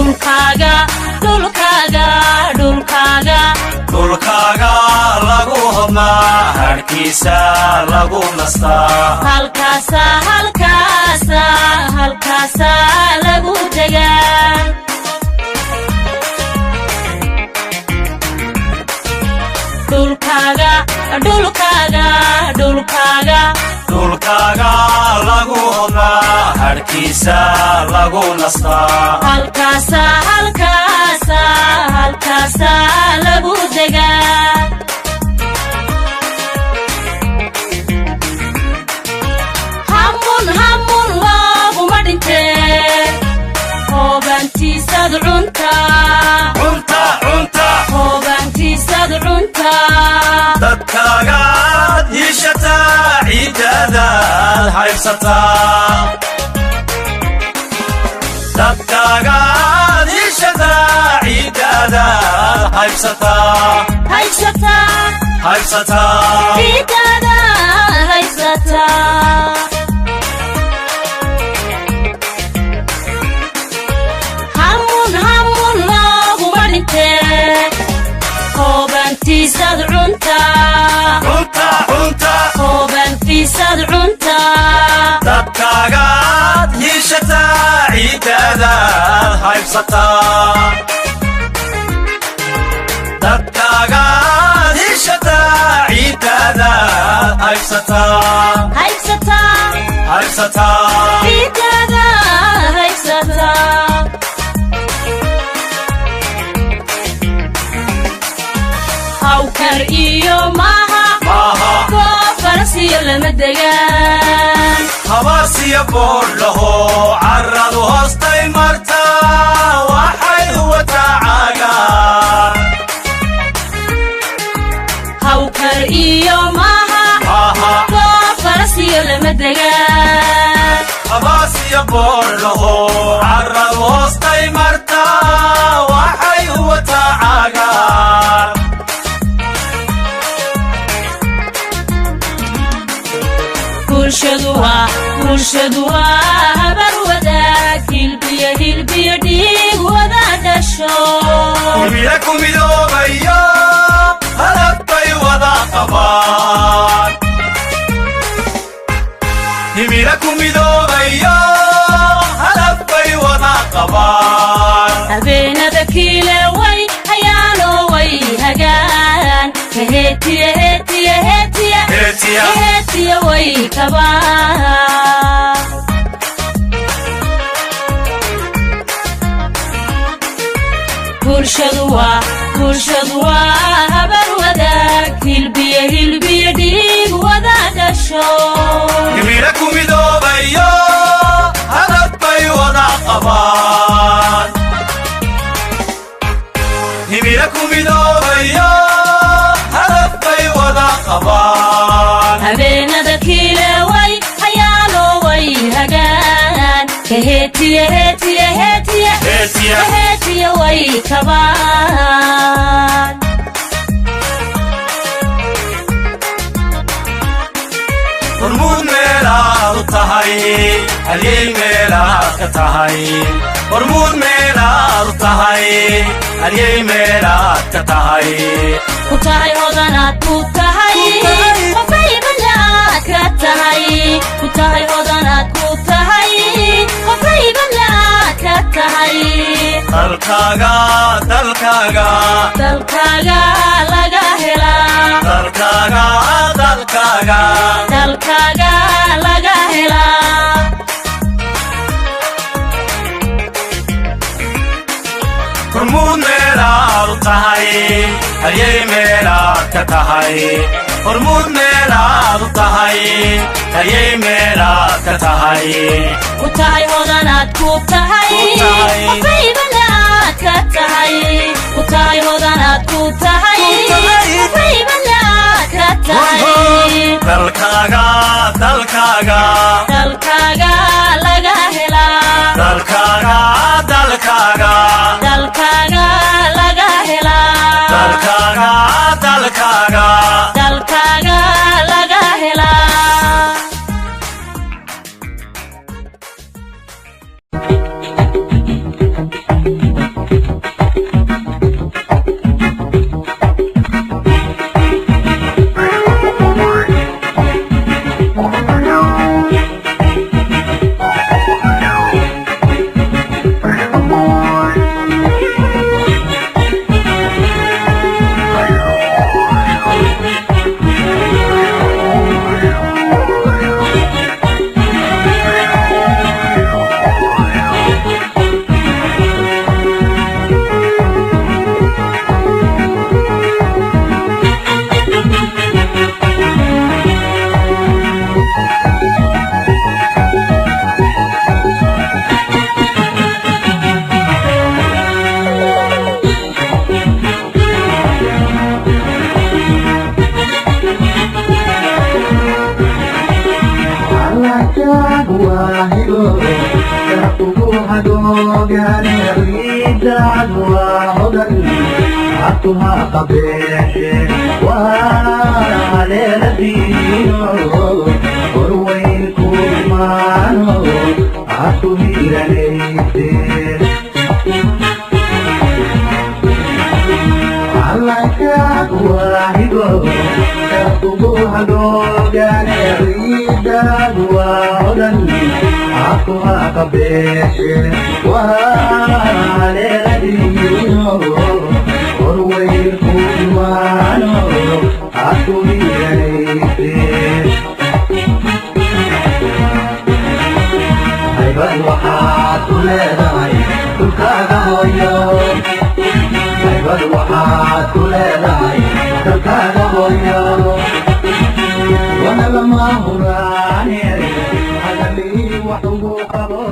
dhulkaaga dhulkaaga dhulkaaga dhulkaaga lagu hodnaa harkiisa lagu nastaa halkaasa halkaasa halkaasa lagu degaa dhulkaaga dhulkaaga dhulkaaga dhulkaaga lagu hodnaa harkiisa lagu nastaa halkaasa halkaasa halkaasa lagu degaa hamun hamun looguma dhintee hoobantiisad cuntaa cunta cunta hoobantiisad cuntaa dadkaagaad hiishataa ciiddaadaad haybsataa dadkaagaad hiishataa ciiddaadaad haybsataa haysataa haybsataa ciiddaada haysataa hamun hamun looguma dhintee hoobantiisad cuntaa cunta cunta hoobantiisad cuntaa dadkaagaad hiishataa ciiddaadaad haybsataa dadkaagaad hiishataa ciiddaadaad haybsataa haysataa haybsataa ciiddaada haysataa hawkar iyo maaha maaha koofarsiyo lama degaan habaarsiya boodhaho carradu hoostay martaa waxay huwataa cagaar hawkar iyo maaha maaha koofarsiyo lama degaan habaarsiya boodhaho carradu hoostay martaa waxay huwataa cagaar bulshadu waa habar wadaag hilbiyo hilbiyo dhiig wada dhasho himila ku midoobayo hadaf bay wada qabaan himila ku midoobayo hadaf bay wada qabaan habeenada kiile way hayaano way hagaan heetiya heetiya heetiya heetiya heetiya way kabaan bulshadu waa habar wadaag hilbiyo hilbiyo dhiig wada dhasho himila ku midoobayo hadaf bay wada qabaan himila ku midoobayo hadaf bay wada qabaan habeenada kiile way hayaano way hagaan heetiya heetiya heetiya heetiya heetiya way kabaan hormuud meelaad u tahay halyey meelaad ka tahay hormuud meelaad u tahay halyey meelaad ka tahay ku tahay hodanaad ku tahay qofay balaad ka tahay ku tahay hodanaad ku tahay qofay balaad ka tahay dalkaaga dalkaaga dalkaaga laga helaa dalkaaga dalkaaga dalkaaga laga helaa hormuud meelaad u tahay halyey meelaad ka tahay hormuud meelaad u tahay halyey meelaad ka tahay ku tahay hodanaad ku tahay qofay balaad ka tahay ku tahay hodanaad ku tahay qofay balaad ka tahay dalkaaga dalkaaga dalkaaga laga helaa dalkaaga dalkaaga dalkaaga laga helaa dalkaaga dalkaaga dalkaaga laga helaa دوغاني ريد عدوى هدني عطوها قبيحي وانا ليلة دينو ورويكم مانو عطوهي لليتي عليك واحدو كتبوها دوغاني ريد عدوى هدني عطوها قبيحي وانا ليلة دينو ورويكم مانو عطوهي لليتي bad waxaad ku leedahay dhulkaaga hooyo bad waxaad ku leedahay dhulkaaga hooyo wana lama huraane hadalii wax ugu qabo